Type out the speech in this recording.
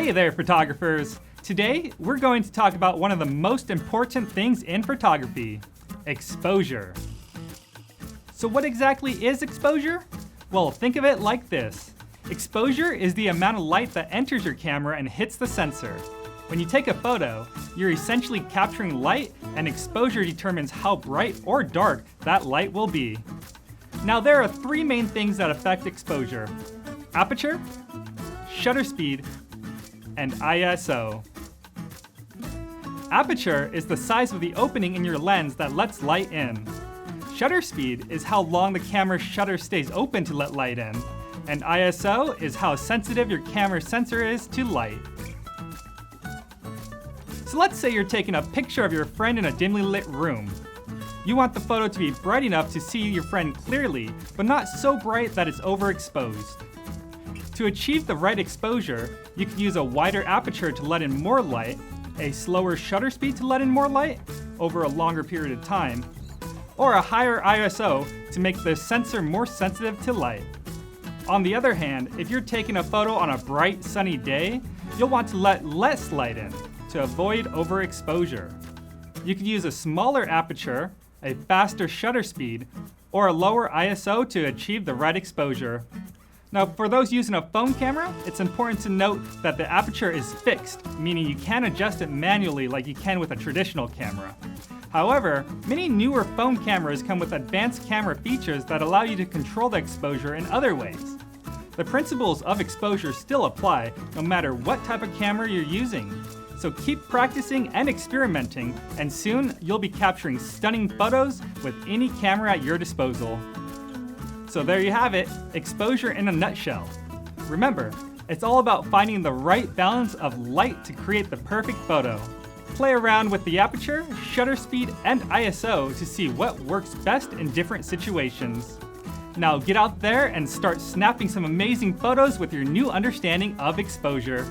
Hey there, photographers! Today, we're going to talk about one of the most important things in photography, exposure. So what exactly is exposure? Well, think of it like this. Exposure is the amount of light that enters your camera and hits the sensor. When you take a photo, you're essentially capturing light, and exposure determines how bright or dark that light will be. Now, there are three main things that affect exposure: aperture, shutter speed, and ISO. Aperture is the size of the opening in your lens that lets light in. Shutter speed is how long the camera's shutter stays open to let light in. And ISO is how sensitive your camera's sensor is to light. So let's say you're taking a picture of your friend in a dimly lit room. You want the photo to be bright enough to see your friend clearly, but not so bright that it's overexposed. To achieve the right exposure, you can use a wider aperture to let in more light, a slower shutter speed to let in more light over a longer period of time, or a higher ISO to make the sensor more sensitive to light. On the other hand, if you're taking a photo on a bright, sunny day, you'll want to let less light in to avoid overexposure. You can use a smaller aperture, a faster shutter speed, or a lower ISO to achieve the right exposure. Now, for those using a phone camera, it's important to note that the aperture is fixed, meaning you can't adjust it manually like you can with a traditional camera. However, many newer phone cameras come with advanced camera features that allow you to control the exposure in other ways. The principles of exposure still apply no matter what type of camera you're using. So keep practicing and experimenting, and soon you'll be capturing stunning photos with any camera at your disposal. So there you have it, exposure in a nutshell. Remember, it's all about finding the right balance of light to create the perfect photo. Play around with the aperture, shutter speed, and ISO to see what works best in different situations. Now get out there and start snapping some amazing photos with your new understanding of exposure.